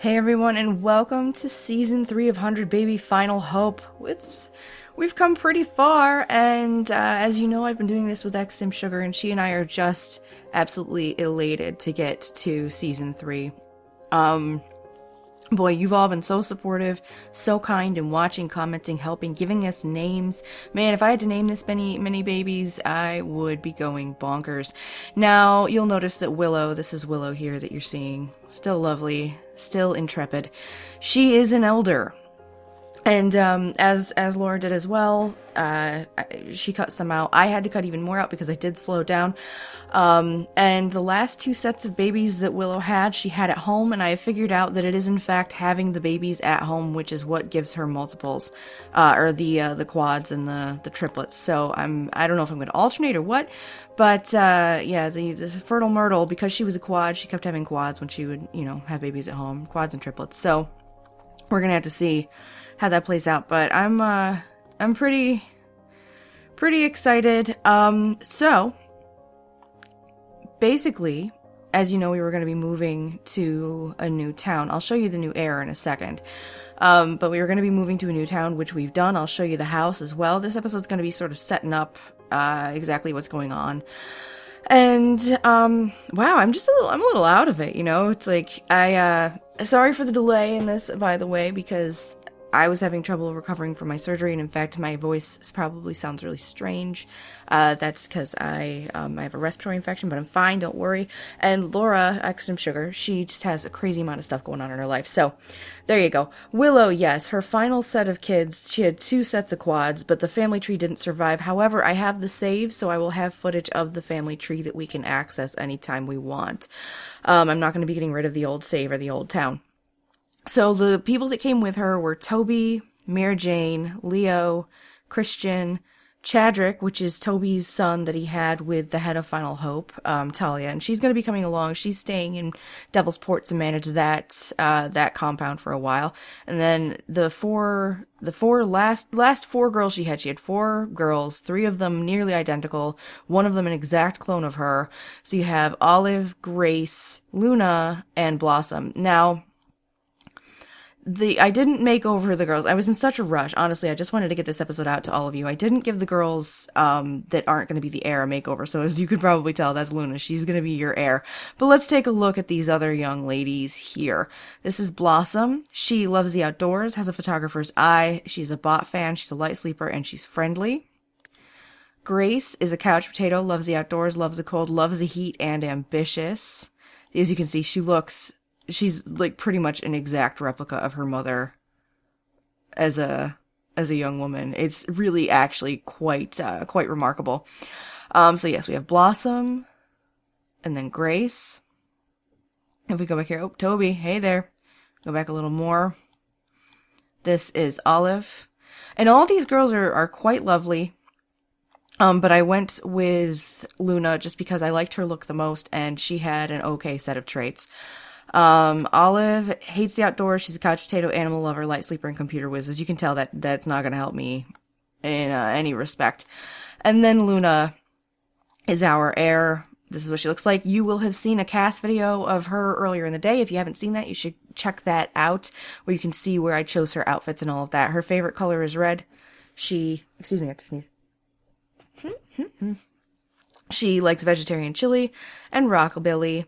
Hey everyone, and welcome to Season 3 of 100 Baby Final Hope. We've come pretty far, and as you know, I've been doing this with XSim Sugar, and she and I are just absolutely elated to get to Season 3. Boy, you've all been so supportive, so kind in watching, commenting, helping, giving us names. Man, if I had to name this many babies, I would be going bonkers. Now, you'll notice that Willow, this is Willow here that you're seeing, still lovely, still intrepid. She is an elder. And as Laura did as well, she cut some out. I had to cut even more out because I did slow down. And the last two sets of babies that Willow had, she had at home, and I have figured out that it is in fact having the babies at home, which is what gives her multiples, or the quads and the triplets. So I don't know if I'm going to alternate or what, but yeah, the fertile myrtle, because she was a quad, she kept having quads when she would, have babies at home, quads and triplets. So we're gonna have to see how that plays out, but I'm pretty excited. So basically, as you know, we were going to be moving to a new town. I'll show you the new Heir in a second. But we were going to be moving to a new town, which we've done. I'll show you the house as well. This episode's going to be sort of setting up exactly what's going on. And wow, I'm a little out of it, It's like sorry for the delay in this, by the way, because I was having trouble recovering from my surgery, and in fact, my voice probably sounds really strange. That's because I have a respiratory infection, but I'm fine, don't worry. And Laura, XSim Sugar, she just has a crazy amount of stuff going on in her life. So, there you go. Willow, yes, her final set of kids, she had 2 sets of quads, but the family tree didn't survive. However, I have the save, so I will have footage of the family tree that we can access anytime we want. I'm not going to be getting rid of the old save or the old town. So the people that came with her were Toby, Mary Jane, Leo, Christian, Chadrick, which is Toby's son that he had with the head of Final Hope, Talia, and she's going to be coming along. She's staying in Devil's Port to manage that compound for a while. And then the last 4 girls she had 4 girls, 3 of them nearly identical, one of them an exact clone of her. So you have Olive, Grace, Luna, and Blossom. Now, I didn't make over the girls. I was in such a rush. Honestly, I just wanted to get this episode out to all of you. I didn't give the girls that aren't going to be the heir a makeover. So as you could probably tell, that's Luna. She's going to be your heir. But let's take a look at these other young ladies here. This is Blossom. She loves the outdoors, has a photographer's eye. She's a bot fan. She's a light sleeper, and she's friendly. Grace is a couch potato, loves the outdoors, loves the cold, loves the heat, and ambitious. As you can see, she's like pretty much an exact replica of her mother as a young woman. It's really actually quite remarkable. So yes, we have Blossom and then Grace. If we go back here, oh, Toby, hey there. Go back a little more. This is Olive. And all these girls are quite lovely. But I went with Luna just because I liked her look the most, and she had an okay set of traits. Olive hates the outdoors. She's a couch potato, animal lover, light sleeper, and computer whiz. As you can tell, that's not going to help me in any respect. And then Luna is our heir. This is what she looks like. You will have seen a cast video of her earlier in the day. If you haven't seen that, you should check that out, where you can see where I chose her outfits and all of that. Her favorite color is red. Excuse me, I have to sneeze. She likes vegetarian chili and rockabilly.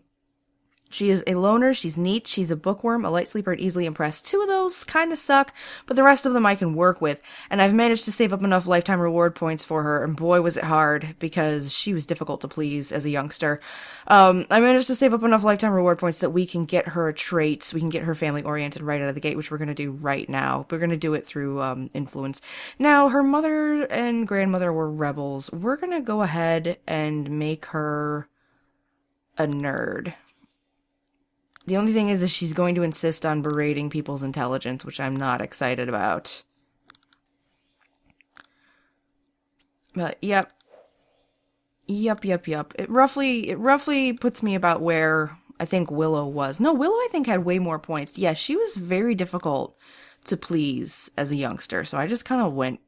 She is a loner, she's neat, she's a bookworm, a light sleeper, and easily impressed. 2 of those kind of suck, but the rest of them I can work with. And I've managed to save up enough lifetime reward points for her, and boy was it hard, because she was difficult to please as a youngster. I managed to save up enough lifetime reward points that we can get her a trait, we can get her family oriented right out of the gate, which we're going to do right now. We're going to do it through influence. Now, her mother and grandmother were rebels. We're going to go ahead and make her a nerd. The only thing is she's going to insist on berating people's intelligence, which I'm not excited about. But, yep. It roughly puts me about where I think Willow was. No, Willow I think had way more points. Yeah, she was very difficult to please as a youngster, so I just kind of went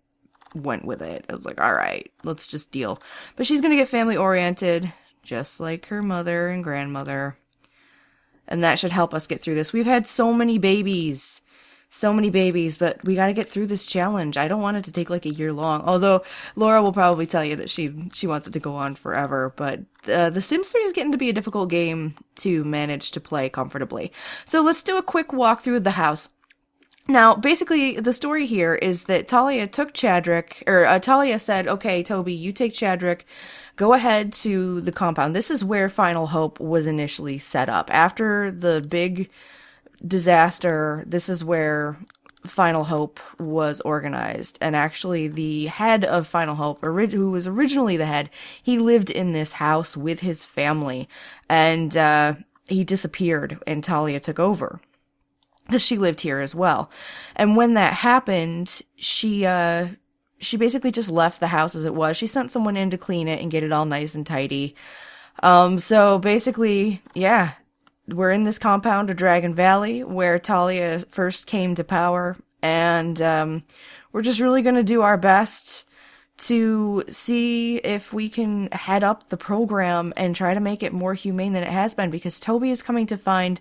with it. I was like, alright, let's just deal. But she's gonna get family oriented, just like her mother and grandmother. And that should help us get through this. We've had so many babies. So many babies, but we got to get through this challenge. I don't want it to take like a year long. Although Laura will probably tell you that she wants it to go on forever. But The Sims 3 is getting to be a difficult game to manage to play comfortably. So let's do a quick walkthrough of the house. Now, basically, the story here is that Talia took Chadrick, or Talia said, okay, Toby, you take Chadrick, go ahead to the compound. This is where Final Hope was initially set up. After the big disaster, this is where Final Hope was organized. And actually, the head of Final Hope, who was originally the head, he lived in this house with his family. And he disappeared, and Talia took over. Because she lived here as well. And when that happened, she basically just left the house as it was. She sent someone in to clean it and get it all nice and tidy. So basically, yeah, we're in this compound of Dragon Valley where Talia first came to power. And we're just really going to do our best to see if we can head up the program and try to make it more humane than it has been. Because Toby is coming to find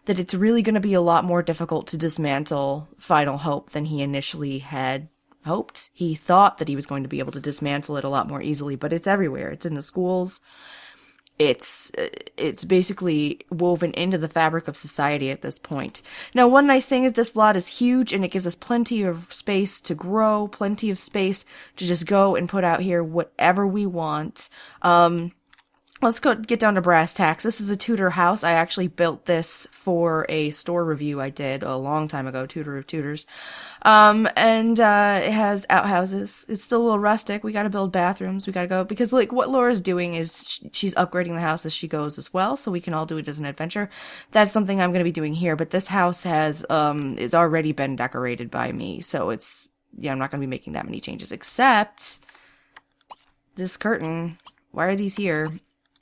that it's really going to be a lot more difficult to dismantle Final Hope than he initially had hoped. He thought that he was going to be able to dismantle it a lot more easily, but it's everywhere. It's in the schools. It's basically woven into the fabric of society at this point. Now, one nice thing is this lot is huge, and it gives us plenty of space to grow, plenty of space to just go and put out here whatever we want. Let's get down to brass tacks. This is a Tudor house. I actually built this for a store review I did a long time ago, Tudor of Tudors. It has outhouses. It's still a little rustic. We gotta build bathrooms. We gotta go, because like what Laura's doing is she's upgrading the house as she goes as well, so we can all do it as an adventure. That's something I'm gonna be doing here, but this house has, is already been decorated by me, so I'm not gonna be making that many changes, except this curtain. Why are these here?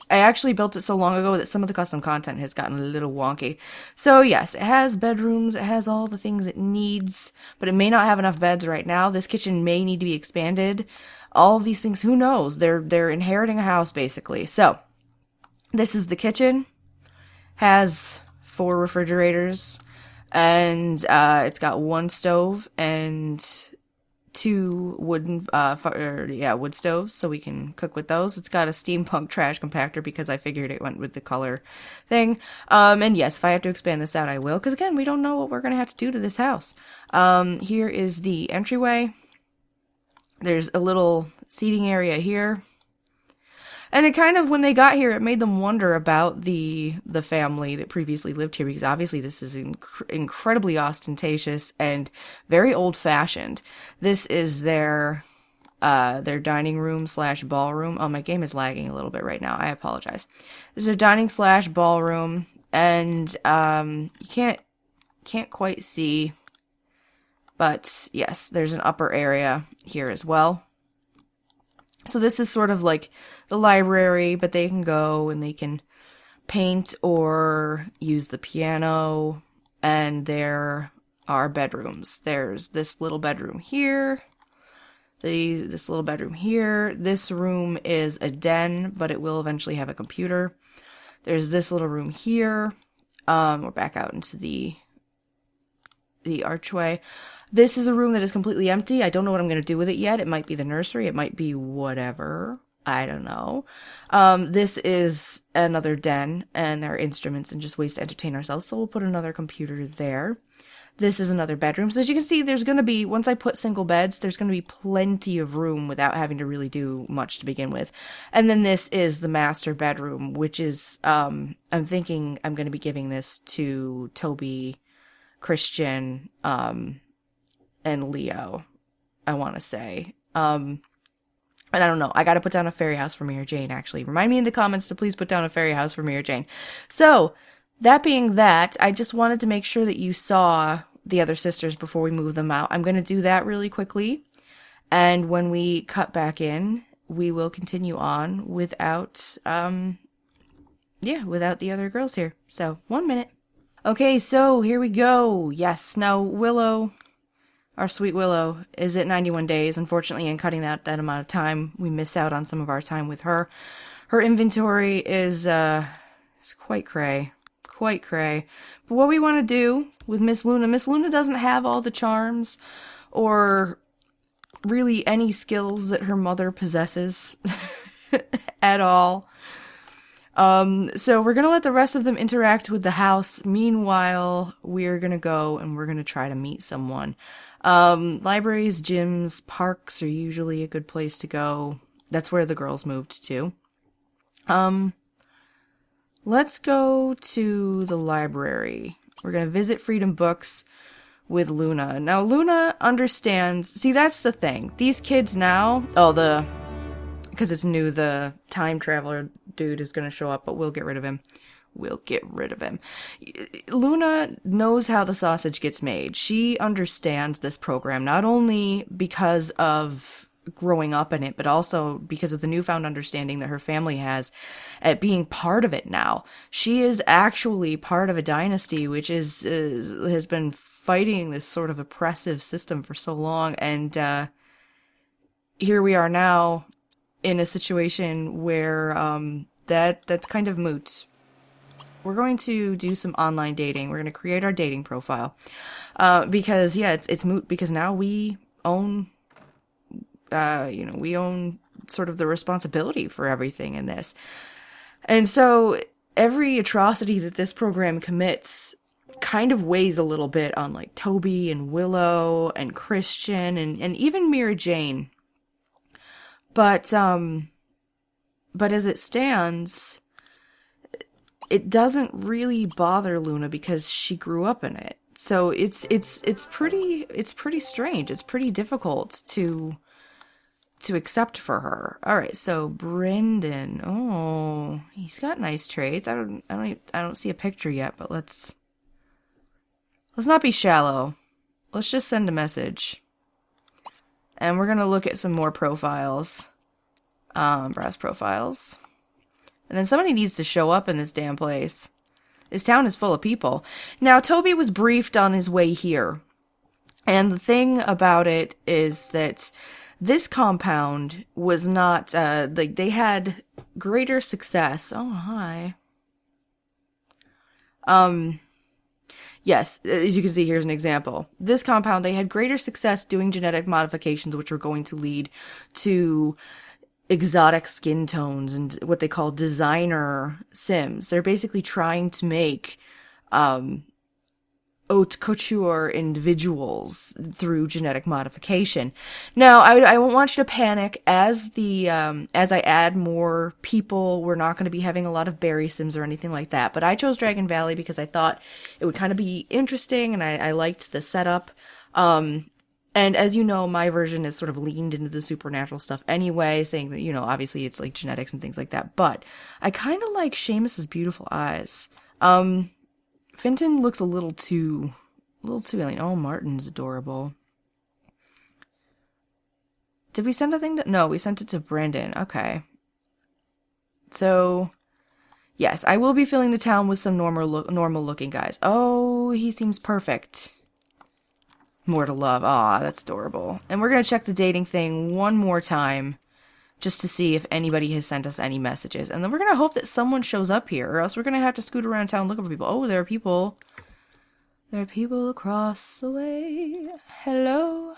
I actually built it so long ago that some of the custom content has gotten a little wonky. So yes, it has bedrooms, it has all the things it needs, but it may not have enough beds right now. This kitchen may need to be expanded. All of these things, who knows? They're inheriting a house, basically. So, this is the kitchen. Has 4 refrigerators, and it's got 1 stove and 2 wood stoves, so we can cook with those. It's got a steampunk trash compactor because I figured it went with the color thing. And yes, if I have to expand this out, I will, because again, we don't know what we're going to have to do to this house. Here is the entryway. There's a little seating area here. And it kind of, when they got here, it made them wonder about the family that previously lived here, because obviously this is incredibly ostentatious and very old-fashioned. This is their dining room / ballroom. Oh, my game is lagging a little bit right now. I apologize. This is their dining / ballroom, and you can't quite see, but yes, there's an upper area here as well. So this is sort of like the library, but they can go and they can paint or use the piano. And there are bedrooms. There's this little bedroom here. This little bedroom here. This room is a den, but it will eventually have a computer. There's this little room here. We're back out into the archway. This is a room that is completely empty. I don't know what I'm going to do with it yet. It might be the nursery. It might be whatever. I don't know. This is another den, and there are instruments and just ways to entertain ourselves. So we'll put another computer there. This is another bedroom. So as you can see, there's going to be, once I put single beds, there's going to be plenty of room without having to really do much to begin with. And then this is the master bedroom, which is, I'm thinking I'm going to be giving this to Toby, Christian, and Leo, I want to say. And I don't know. I got to put down a fairy house for Mary Jane, actually. Remind me in the comments to please put down a fairy house for Mary Jane. So, that being that, I just wanted to make sure that you saw the other sisters before we move them out. I'm going to do that really quickly. And when we cut back in, we will continue on without the other girls here. So, 1 minute. Okay, so here we go. Yes, now Willow, our sweet Willow, is at 91 days. Unfortunately, in cutting that amount of time, we miss out on some of our time with her. Her inventory is quite cray. quite cray. But what we want to do with Miss Luna doesn't have all the charms or really any skills that her mother possesses at all. So we're gonna let the rest of them interact with the house. Meanwhile, we're gonna go and we're gonna try to meet someone. Libraries, gyms, parks are usually a good place to go. That's where the girls moved to. Let's go to the library. We're gonna visit Freedom Books with Luna. Now, Luna understands... See, that's the thing. These kids now... Because it's new, the time traveler dude is going to show up, but we'll get rid of him. We'll get rid of him. Luna knows how the sausage gets made. She understands this program, not only because of growing up in it, but also because of the newfound understanding that her family has at being part of it now. She is actually part of a dynasty which has been fighting this sort of oppressive system for so long, and here we are now in a situation where that's kind of moot. We're going to do some online dating. We're going to create our dating profile. Because, yeah, it's moot because now we own, we own sort of the responsibility for everything in this. And so every atrocity that this program commits kind of weighs a little bit on, like, Toby and Willow and Christian and even Mira Jane. But as it stands, it doesn't really bother Luna because she grew up in it. So it's pretty strange. It's pretty difficult to accept for her. All right, so Brendan. Oh, he's got nice traits. I don't see a picture yet, but let's not be shallow. Let's just send a message. And we're going to look at some more profiles. Browse profiles. And then somebody needs to show up in this damn place. This town is full of people. Now, Toby was briefed on his way here. And the thing about it is that this compound was not, they had greater success. Oh, hi. Yes, as you can see, here's an example. This compound, they had greater success doing genetic modifications, which were going to lead to exotic skin tones and what they call designer Sims. They're basically trying to make haute couture individuals through genetic modification. Now, I won't want you to panic. As I add more people, we're not going to be having a lot of berry Sims or anything like that. But I chose Dragon Valley because I thought it would kind of be interesting, and I liked the setup. And as you know, my version is sort of leaned into the supernatural stuff anyway, saying that, obviously it's like genetics and things like that. But I kind of like Seamus's beautiful eyes. Finton looks a little too alien. Oh, Martin's adorable. Did we send a thing to... No, we sent it to Brandon. Okay. So, yes, I will be filling the town with some normal looking guys. Oh, he seems perfect. More to love. Aw, that's adorable. And we're going to check the dating thing one more time, just to see if anybody has sent us any messages. And then we're going to hope that someone shows up here, or else we're going to have to scoot around town looking for people. Oh, there are people. There are people across the way. Hello?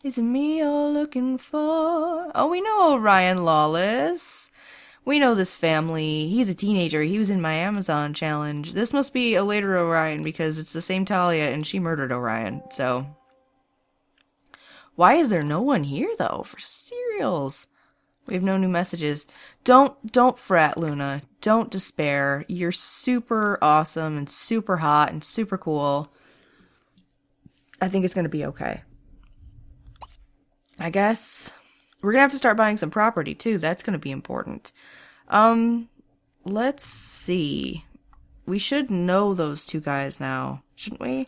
Is it me you're looking for? Oh, we know Orion Lawless. We know this family. He's a teenager. He was in my Amazon challenge. This must be a later Orion, because it's the same Talia, and she murdered Orion, so... Why is there no one here, though, for serials? We have no new messages. Don't fret, Luna. Don't despair. You're super awesome and super hot and super cool. I think it's going to be okay. I guess we're going to have to start buying some property, too. That's going to be important. Let's see. We should know those two guys now, shouldn't we?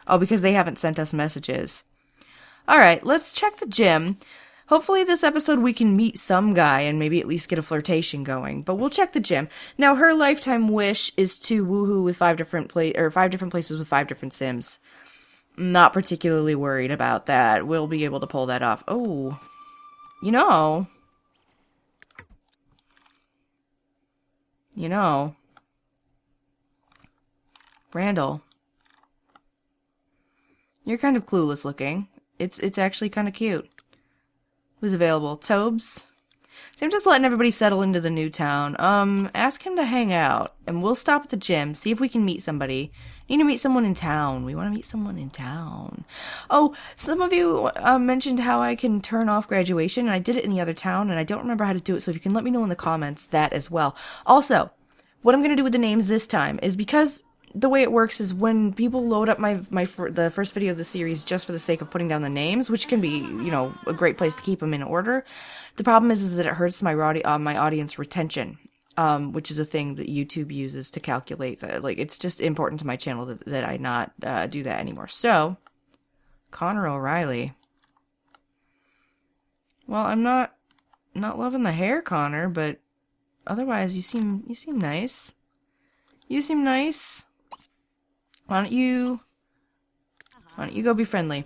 Oh, because they haven't sent us messages. All right, let's check the gym. Hopefully this episode we can meet some guy and maybe at least get a flirtation going. But we'll check the gym. Now, her lifetime wish is to woohoo with 5 different places with 5 different Sims. Not particularly worried about that. We'll be able to pull that off. Oh, you know, Randall. You're kind of clueless looking. It's actually kind of cute. Who's available? Tobes? So I'm just letting everybody settle into the new town. Ask him to hang out, and we'll stop at the gym, see if we can meet somebody. Need to meet someone in town. We want to meet someone in town. Oh, some of you mentioned how I can turn off graduation, and I did it in the other town, and I don't remember how to do it, so if you can let me know in the comments that as well. Also, what I'm going to do with the names this time is because the way it works is when people load up the first video of the series just for the sake of putting down the names, which can be, you know, a great place to keep them in order. The problem is that it hurts my audience retention, which is a thing that YouTube uses to calculate that. Like, it's just important to my channel that I not do that anymore. So, Connor O'Reilly. Well, I'm not loving the hair, Connor, but otherwise you seem nice. You seem nice. Why don't you go be friendly?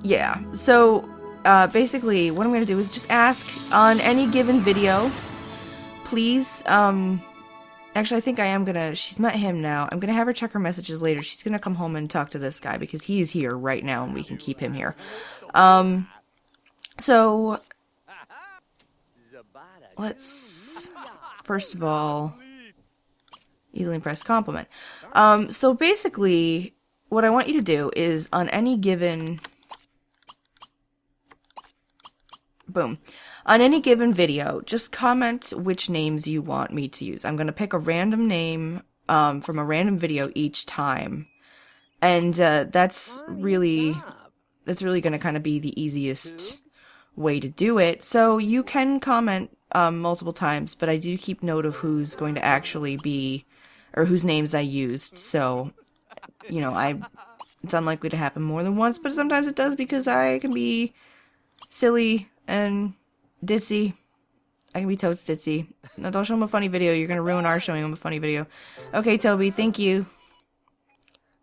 Yeah, so, basically, what I'm gonna do is just ask on any given video, please, actually, I think I am gonna, she's met him now, I'm gonna have her check her messages later. She's gonna come home and talk to this guy, because he is here right now, and we can keep him here. So, let's, first of all, easily impressed compliment. So basically, what I want you to do is on any given, boom, on any given video, just comment which names you want me to use. I'm going to pick a random name from a random video each time. And that's really going to kind of be the easiest way to do it. So you can comment multiple times, but I do keep note of who's going to actually be, or whose names I used, so, you know, it's unlikely to happen more than once, but sometimes it does because I can be silly and ditzy. I can be totes ditzy. Now, don't show him a funny video, you're gonna ruin our showing him a funny video. Okay, Toby, thank you.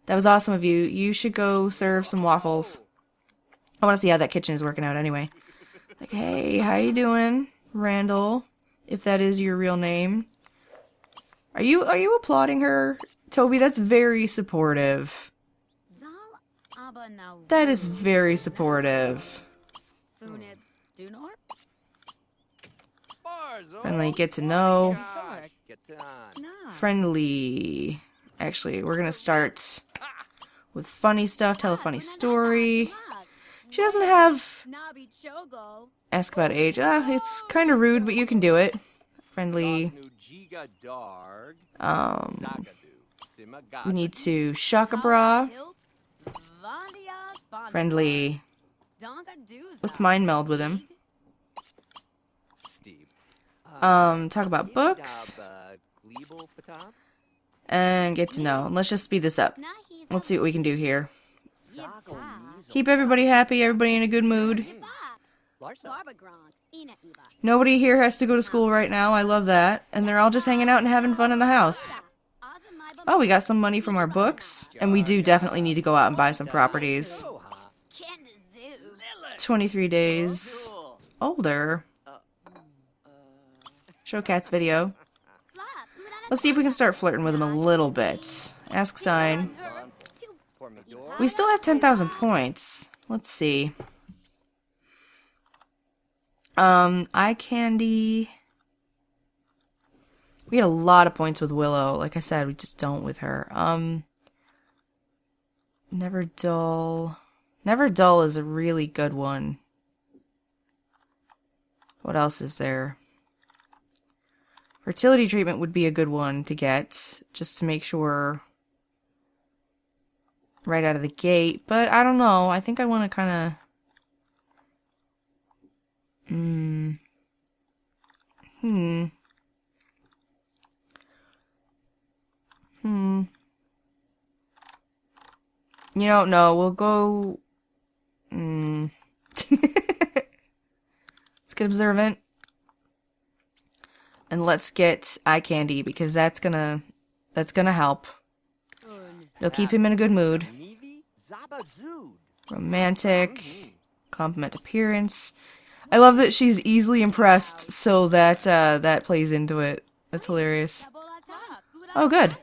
That was awesome of you. You should go serve some waffles. I want to see how that kitchen is working out anyway. Like, hey, how you doing, Randall? If that is your real name. Are you applauding her? Toby, that's very supportive. That is very supportive. Friendly, get to know. Friendly. Actually, we're gonna start with funny stuff, tell a funny story. She doesn't have ask about age. It's kind of rude, but you can do it. Friendly. We need to shaka bra. Friendly. Let's mind meld with him. Talk about books. And get to know. Let's just speed this up. Let's see what we can do here. Keep everybody happy, everybody in a good mood. Nobody here has to go to school right now, I love that. And they're all just hanging out and having fun in the house. Oh, we got some money from our books. And we do definitely need to go out and buy some properties. 23 days older. Show Cat's video. Let's see if we can start flirting with him a little bit. Ask sign. We still have 10,000 points. Let's see. Eye candy. We had a lot of points with Willow. Like I said, we just don't with her. Never dull. Never dull is a really good one. What else is there? Fertility treatment would be a good one to get, just to make sure right out of the gate. But I don't know. I think I want to kind of... You know, no, we'll go... Let's get observant. And let's get eye candy, because that's gonna help. They'll keep him in a good mood. Romantic. Compliment appearance. I love that she's easily impressed, so that that plays into it. That's hilarious. Oh, good.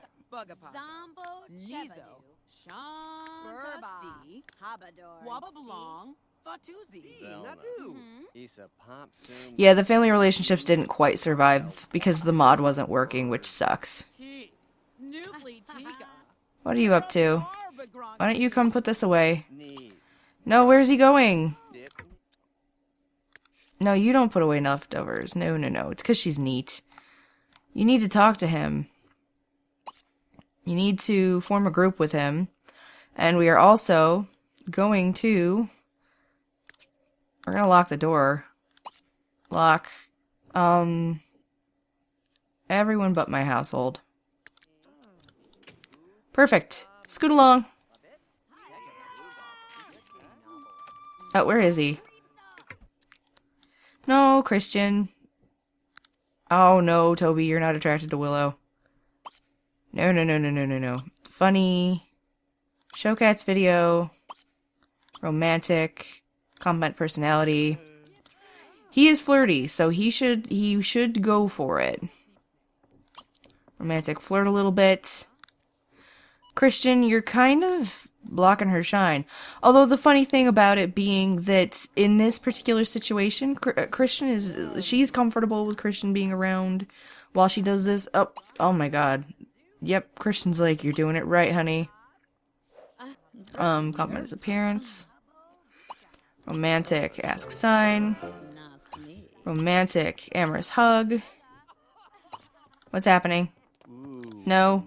Yeah, the family relationships didn't quite survive because the mod wasn't working, which sucks. What are you up to? Why don't you come put this away? No, where's he going? No, you don't put away leftovers. No, no, no. It's because she's neat. You need to talk to him. You need to form a group with him. And we are also going to... We're gonna lock the door. Lock. Everyone but my household. Perfect. Scoot along. Oh, where is he? No, Christian. Oh no, Toby, you're not attracted to Willow. No, no, no, no, no, no, no. Funny. Showcats video. Romantic. Compliment personality. He is flirty, so he should go for it. Romantic, flirt a little bit. Christian, you're kind of blocking her shine. Although the funny thing about it being that in this particular situation, Christian she's comfortable with Christian being around while she does this. Oh my god. Yep, Christian's like, you're doing it right, honey. Compliment his appearance. Romantic, ask sign. Romantic, amorous hug. What's happening? No.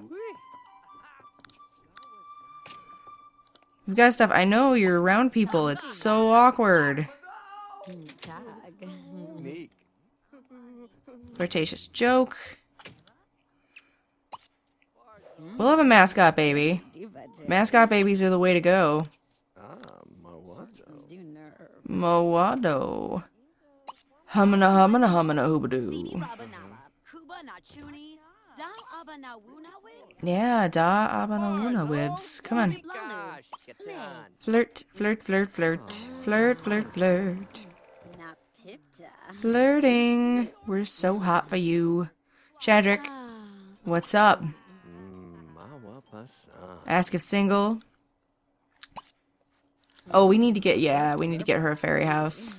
We've got stuff. I know you're around people. It's so awkward. Flirtatious joke. We'll have a mascot baby. Mascot babies are the way to go. Mowado. Humana humana humana hoobadoo. Yeah, da abanawuna wibs. Come on. Flirt, flirt, flirt, flirt. Flirt, flirt, flirt. Flirting. We're so hot for you. Shadrick, what's up? Ask if single. Oh, we need to get her a fairy house.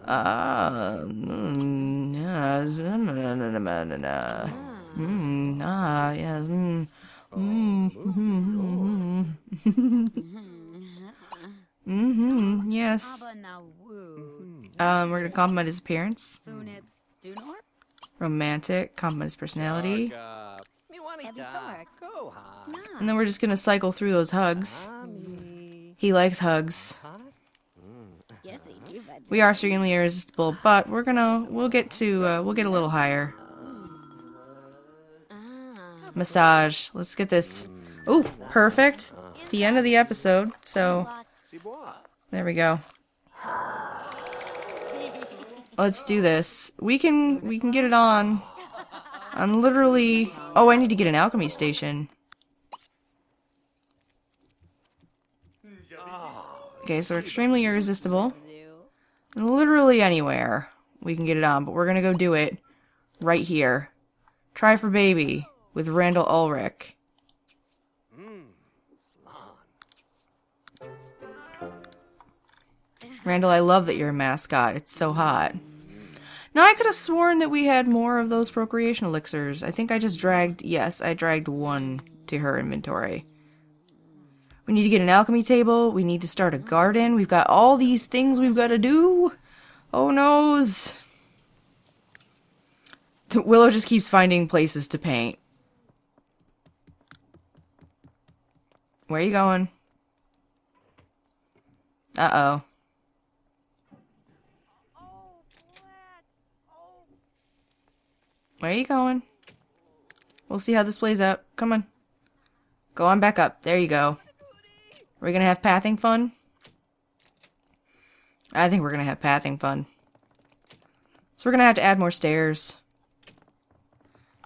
Yes. Yes. We're gonna compliment his appearance. Romantic, compliment his personality. And then we're just gonna cycle through those hugs. He likes hugs. We are extremely irresistible, but we'll get a little higher. Massage. Let's get this. Ooh, perfect. It's the end of the episode, so there we go. Let's do this. We can get it on. I'm literally... Oh, I need to get an alchemy station. Okay, so we're extremely irresistible. Literally anywhere we can get it on, but we're gonna go do it right here. Try for baby with Randall Ulrich. Randall, I love that you're a mascot. It's so hot. Now, I could have sworn that we had more of those procreation elixirs. I think I just dragged... Yes, I dragged one to her inventory. We need to get an alchemy table. We need to start a garden. We've got all these things we've got to do. Oh, noes. Willow just keeps finding places to paint. Where are you going? Uh-oh. Where are you going? We'll see how this plays out. Come on. Go on back up. There you go. Are we gonna have pathing fun? I think we're gonna have pathing fun. So we're gonna have to add more stairs.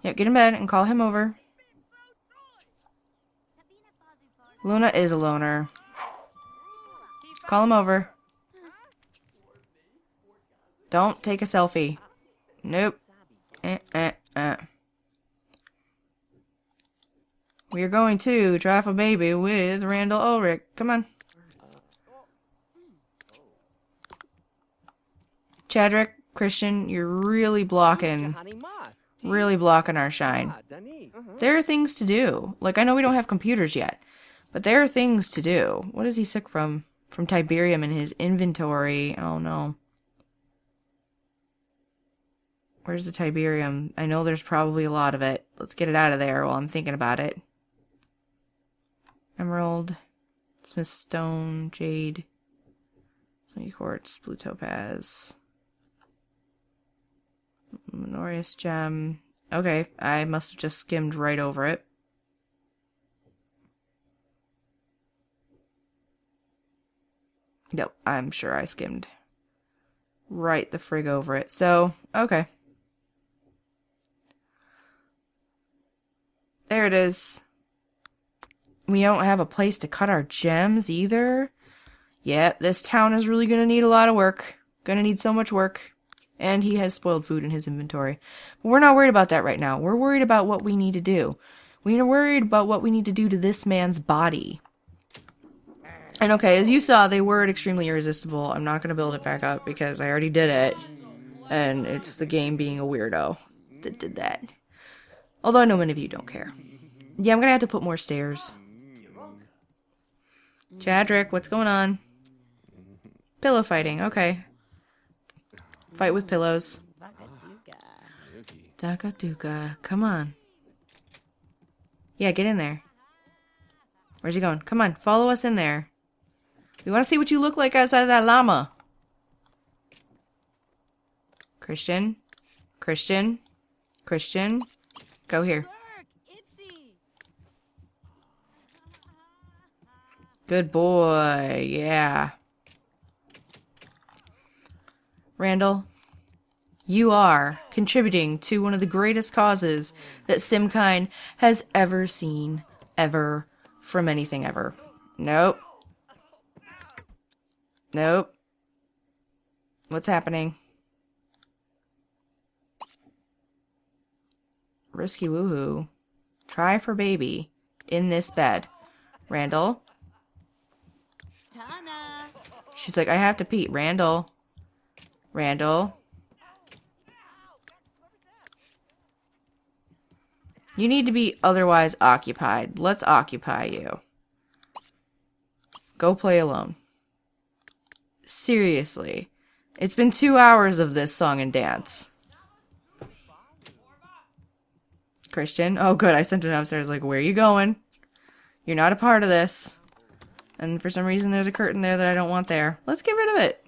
Yep, get in bed and call him over. Luna is a loner. Call him over. Don't take a selfie. Nope. We are going to try for baby with Randall Ulrich. Come on. Chadrick, Christian, you're really blocking our shine. There are things to do. Like, I know we don't have computers yet, but there are things to do. What is he sick from? From Tiberium in his inventory. Oh, no. Where's the Tiberium? I know there's probably a lot of it. Let's get it out of there while I'm thinking about it. Emerald, Smith Stone, Jade, Sony Quartz, Blue Topaz, Minorious Gem. Okay, I must have just skimmed right over it. Yep, I'm sure I skimmed right the frig over it. So, okay. There it is. We don't have a place to cut our gems either. Yeah, this town is really going to need a lot of work. Going to need so much work. And he has spoiled food in his inventory. But we're not worried about that right now. We're worried about what we need to do. We are worried about what we need to do to this man's body. And okay, as you saw, they were extremely irresistible. I'm not going to build it back up because I already did it. And it's the game being a weirdo that did that. Although I know many of you don't care. Yeah, I'm going to have to put more stairs. Chadrick, what's going on? Pillow fighting, okay. Fight with pillows. Daka-duka, come on. Yeah, get in there. Where's he going? Come on, follow us in there. We want to see what you look like outside of that llama. Christian. Christian. Christian. Go here. Good boy. Yeah. Randall, you are contributing to one of the greatest causes that Simkind has ever seen, ever, from anything ever. Nope. Nope. What's happening? Risky woohoo. Try for baby in this bed. Randall. She's like, I have to pee. Randall. Randall. You need to be otherwise occupied. Let's occupy you. Go play alone. Seriously. It's been 2 hours of this song and dance. Christian. Oh, good. I sent him downstairs like, where are you going? You're not a part of this. And for some reason, there's a curtain there that I don't want there. Let's get rid of it.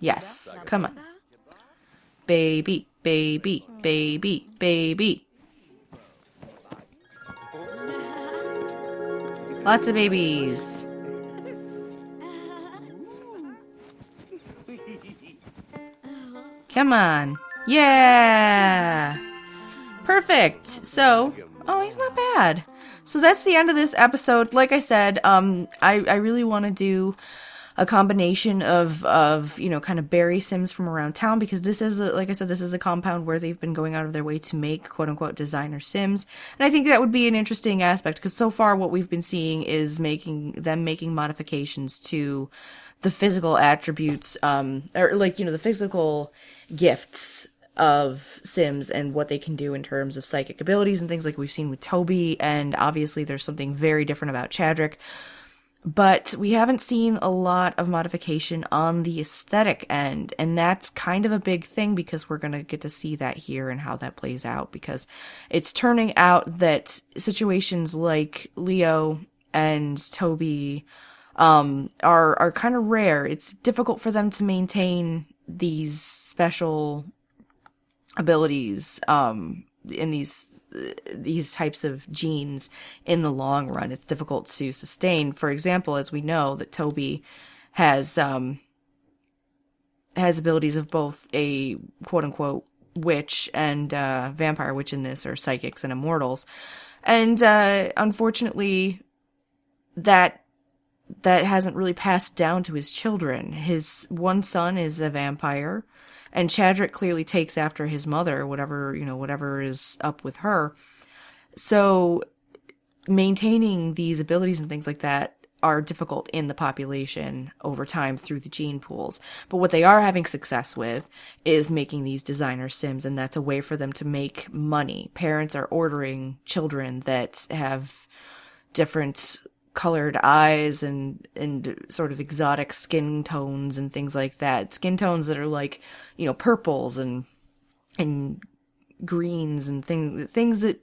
Yes. Come on. Baby, baby, baby, baby. Lots of babies. Come on. Yeah. Perfect. So, oh, he's not bad. So that's the end of this episode. Like I said, I really want to do a combination of, you know, kind of berry sims from around town, because this is, like I said, this is a compound where they've been going out of their way to make quote-unquote designer sims. And I think that would be an interesting aspect, because so far what we've been seeing is making modifications to the physical attributes, or like, you know, the physical gifts of Sims and what they can do in terms of psychic abilities and things like we've seen with Toby, and obviously there's something very different about Chadrick. But we haven't seen a lot of modification on the aesthetic end, and that's kind of a big thing, because we're going to get to see that here and how that plays out, because it's turning out that situations like Leo and Toby are kind of rare. It's difficult for them to maintain these special abilities in these types of genes in the long run. It's difficult to sustain. For example, as we know that Toby has abilities of both a quote-unquote witch and vampire witch in this, or psychics and immortals. And unfortunately, that hasn't really passed down to his children. His one son is a vampire, and Chadrick clearly takes after his mother, whatever is up with her. So maintaining these abilities and things like that are difficult in the population over time through the gene pools. But what they are having success with is making these designer sims, and that's a way for them to make money. Parents are ordering children that have different colored eyes and sort of exotic skin tones and things like that. Skin tones that are like, purples and greens and things that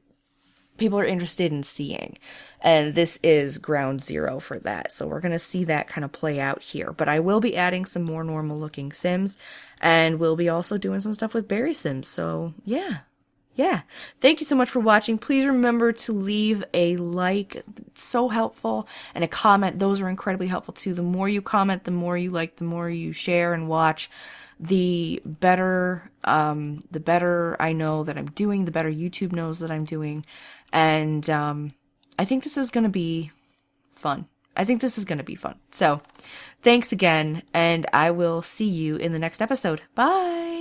people are interested in seeing. And this is ground zero for that. So we're going to see that kind of play out here. But I will be adding some more normal looking sims, and we'll be also doing some stuff with berry sims. So yeah. Thank you so much for watching. Please remember to leave a like. It's so helpful. And a comment. Those are incredibly helpful too. The more you comment, the more you like, the more you share and watch, the better I know that I'm doing, the better YouTube knows that I'm doing. And I think this is going to be fun. So thanks again, and I will see you in the next episode. Bye.